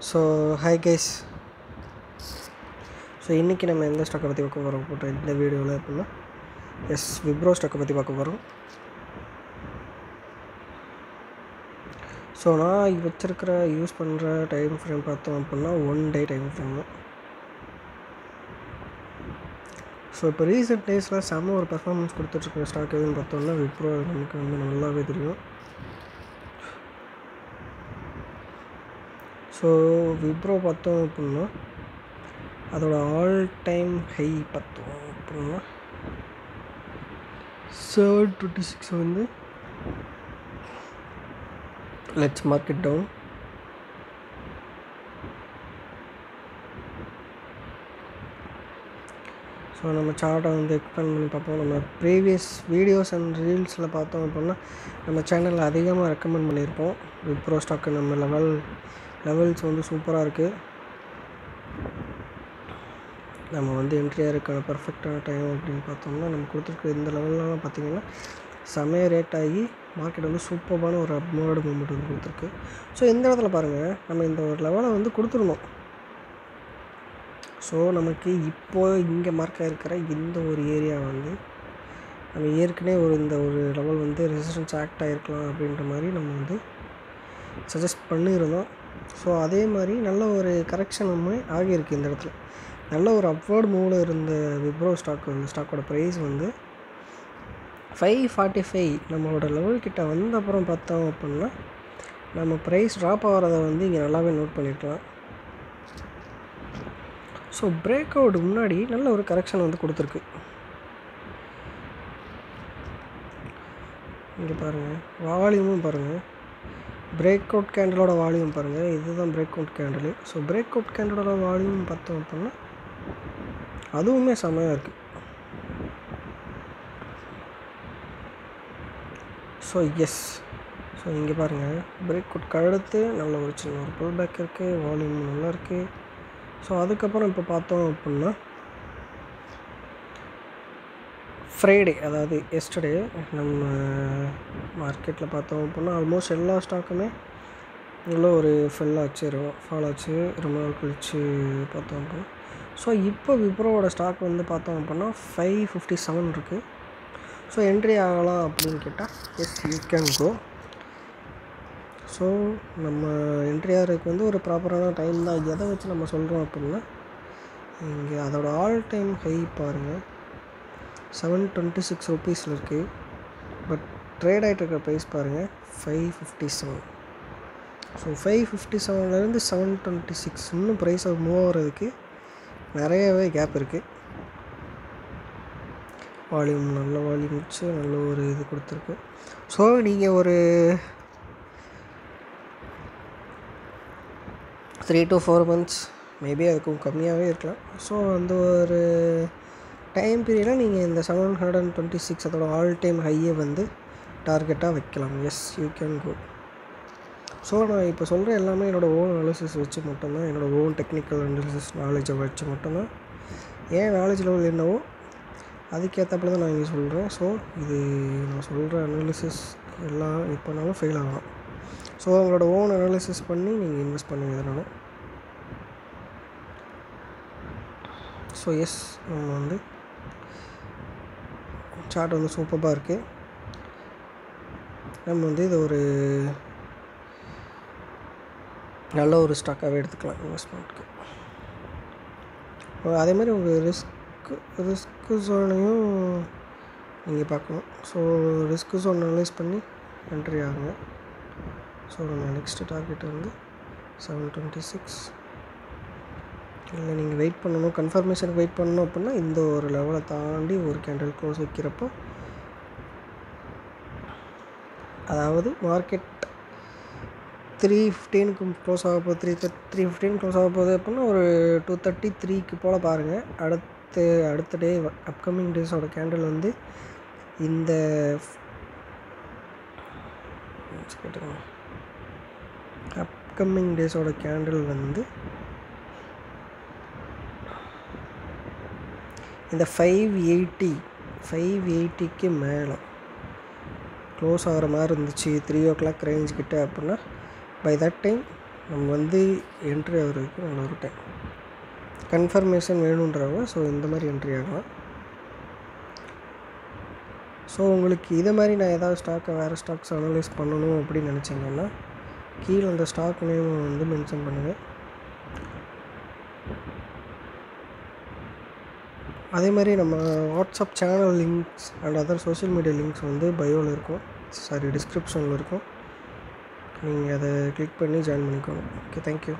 So hi guys. So இன்றைக்கி நம்ம எந்த ஸ்டாக்கை பற்றி பார்க்க போகிறோம் போட்ட இந்த வீடியோவில் எப்படின்னா விப்ரோ ஸ்டாக்கை பற்றி பார்க்க போகிறோம். ஸோ நான் வச்சுருக்கிற யூஸ் பண்ணுற டைம் ஃப்ரேம் பார்த்தோம் அப்படின்னா 1 day டைம் ஃப்ரேம். ஸோ இப்போ ரீசெண்ட் டேஸில் செம்ம ஒரு பெர்ஃபார்மன்ஸ் கொடுத்துட்ருக்கிற ஸ்டாக் எதுன்னு பார்த்தோம்னா விப்ரோ நமக்கு நல்லாவே தெரியும். ஸோ விப்ரோ பார்த்தோம் அப்படின்னா அதோட ஆல் டைம் ஹை பார்த்தோம் அப்படின்னா 726 வந்து லெட்ஸ் மார்க்கெட் டவுன். ஸோ நம்ம சார்ட்டை வந்து எக்ஸ்பிளைன் பண்ணி பார்ப்போம். நம்ம ப்ரீவியஸ் வீடியோஸ் அண்ட் ரீல்ஸில் பார்த்தோம் அப்படின்னா நம்ம சேனலில் அதிகமாக ரெக்கமெண்ட் பண்ணியிருப்போம் விப்ரோ ஸ்டாக்கு. நம்ம லெவல்ஸ் வந்து சூப்பராக இருக்குது. நம்ம வந்து என்ட்ரியாக இருக்கான பர்ஃபெக்டான டைம் அப்படின்னு பார்த்தோம்னா நம்ம கொடுத்துருக்க இந்த லெவல்லாம் பார்த்திங்கன்னா செமைய ரேட் ஆகி மார்க்கெட் வந்து சூப்பரான ஒரு அப்மோர்டு மூமெண்ட் வந்து கொடுத்துருக்கு. ஸோ இந்த இடத்துல பாருங்கள், நம்ம இந்த ஒரு லெவலை வந்து கொடுத்துருந்தோம். ஸோ நமக்கு இப்போது இங்கே மார்க்காக இருக்கிற இந்த ஒரு ஏரியா வந்து நம்ம ஏற்கனவே இந்த ஒரு லெவல் வந்து ரெசிஸ்டன்ஸ் ஆக்ட் ஆகிருக்கலாம் அப்படின்ற மாதிரி நம்ம வந்து சஜஸ்ட் பண்ணியிருந்தோம். ஸோ அதே மாதிரி நல்ல ஒரு கரெக்ஷன் வந்து ஆகியிருக்கு. இந்த இடத்துல நல்ல ஒரு அப்வர்ட் மூவில் இருந்த விப்ரோ ஸ்டாக்கோட ப்ரைஸ் வந்து 545 நம்மளோட லெவல்கிட்ட வந்த அப்புறம் பார்த்தோம் அப்படின்னா நம்ம ப்ரைஸ் ட்ராப் ஆகிறத வந்து இங்கே நல்லாவே நோட் பண்ணியிருக்கலாம். ஸோ பிரேக் அவுட் முன்னாடி நல்ல ஒரு கரெக்ஷன் வந்து கொடுத்துருக்கு. இங்கே பாருங்கள், வால்யூமும் பாருங்கள், பிரேக் அவுட் கேண்டலோட வால்யூம் பாருங்கள், இதுதான் break out candle. So break out கேண்டலோட வால்யூம் பார்த்தோம் அப்படின்னா அதுவுமே செமையாக இருக்குது. ஸோ ஸோ இங்கே பாருங்கள், பிரேக் அவுட் அடுத்து நல்ல ஒரு சின்ன ஒரு புல் பேக் இருக்குது, வால்யூம் நல்லா இருக்குது. ஸோ அதுக்கப்புறம் இப்போ பார்த்தோம் அப்படின்னா ஃப்ரைடே, அதாவது எஸ்டர்டே நம்ம மார்க்கெட்டில் பார்த்தோம் அப்படின்னா ஆல்மோஸ்ட் எல்லா ஸ்டாக்குமே நல்ல ஒரு ஃபால் ஆச்சு ரொம்ப நாள் கழிச்சு பார்த்தோம் அப்படின்னா. ஸோ இப்போ விப்ரோவோட ஸ்டாக் வந்து பார்த்தோம் அப்படின்னா 557 இருக்குது. ஸோ என்ட்ரி ஆகலாம் அப்படின்னு கேட்டால் யூ கேன் கோ. ஸோ நம்ம என்ட்ரி ஆகிறதுக்கு வந்து ஒரு ப்ராப்பரான டைம் தான். எதை வச்சு நம்ம சொல்கிறோம் அப்படின்னா இங்கே அதோட ஆல் டைம் ஹை பாருங்கள் 726 ருபீஸில் இருக்குது. பட் ட்ரேட் ஆகிட்டு இருக்கிற ப்ரைஸ் பாருங்கள் 557. ஸோ 557லேருந்து 726 இன்னும் ப்ரைஸை மூவ் ஆகிறதுக்கு நிறையவே கேப் இருக்குது. வால்யூம் நல்ல வால்யூம் வச்சு நல்ல ஒரு இது கொடுத்துருக்கு. ஸோ நீங்கள் ஒரு 3 to 4 months மேபி அதுக்கும் கம்மியாகவே இருக்கலாம். ஸோ அந்த ஒரு டைம் பீரியடில் நீங்கள் இந்த 726 அதோட ஆல் டைம் ஹையை வந்து டார்கெட்டாக வைக்கலாம். You can go. ஸோ நான் இப்போ சொல்கிற எல்லாமே என்னோடய ஓன் அனாலிசிஸ் வச்சு மட்டும்தான், என்னோடய ஓன் டெக்னிக்கல் அனாலிசிஸ் நாலேஜை வச்சு மட்டும்தான், ஏன் நாலேஜ் லெவல் என்னவோ அதுக்கேற்றப்பல தான் நான் இங்கே சொல்கிறேன். ஸோ இது நான் சொல்கிற அனாலிசிஸ் எல்லாம் இப்போனாலும் ஃபெயில் ஆகலாம். ஸோ உங்களோட ஓன் அனாலிசிஸ் பண்ணி நீங்கள் இன்வெஸ்ட் பண்ணுங்க இதனால. ஸோ நம்ம வந்து சார்ட் வந்து சூப்பராக இருக்குது. நம்ம வந்து இது ஒரு நல்ல ஒரு ஸ்டாக்காகவே எடுத்துக்கலாம் இன்வெஸ்ட்மெண்ட்டுக்கு. அதேமாதிரி உங்கள் ரிஸ்க்கு ஜோனையும் நீங்கள் பார்க்கணும். ஸோ ரிஸ்க்கு ஜோன் அனலைஸ் பண்ணி என்ட்ரி ஆகுங்க. ஸோ நம்ம நெக்ஸ்ட்டு டார்கெட் வந்து 726. இல்லை நீங்கள் வெயிட் பண்ணணும், கன்ஃபர்மேஷனுக்கு வெயிட் பண்ணணும் அப்படின்னா இந்த ஒரு லெவலை தாண்டி ஒரு கேண்டில் க்ளோஸ் வைக்கிறப்போ, அதாவது மார்க்கெட் 315க்கு க்ளோஸ் ஆக போகுது, 315 க்ளோஸ் ஆக போகுது அப்படின்னா ஒரு 233க்கு போல் பாருங்கள். அடுத்த டே அப்கமிங் டேஸோட கேண்டில் வந்து இந்த அப்கமிங் டேஸோட கேண்டில் வந்து இந்த 580க்கு மேலே க்ளோஸ் ஆகிற மாதிரி இருந்துச்சு 3 o'clock ரேஞ்ச் கிட்ட அப்படின்னா பை தட் டைம் நம்ம வந்து என்ட்ரி ஆகிறதுக்கு நல்ல ஒரு டைம். கன்ஃபர்மேஷன் வேணுன்றவங்க ஸோ இந்த மாதிரி என்ட்ரி ஆகலாம். ஸோ உங்களுக்கு இதை மாதிரி நான் ஏதாவது ஸ்டாக்கை வேறு ஸ்டாக்ஸ் அனலைஸ் பண்ணணும் அப்படின்னு நினச்சிங்கன்னா கீழே அந்த ஸ்டாக் நேம் வந்து மென்ஷன் பண்ணுங்கள். அதே மாதிரி நம்ம WhatsApp channel links and other social media links வந்து பயோவில் இருக்கும், டிஸ்கிரிப்ஷனில் இருக்கும். நீங்கள் அதை கிளிக் பண்ணி ஜாயின் பண்ணிக்கோங்க. Okay, thank you.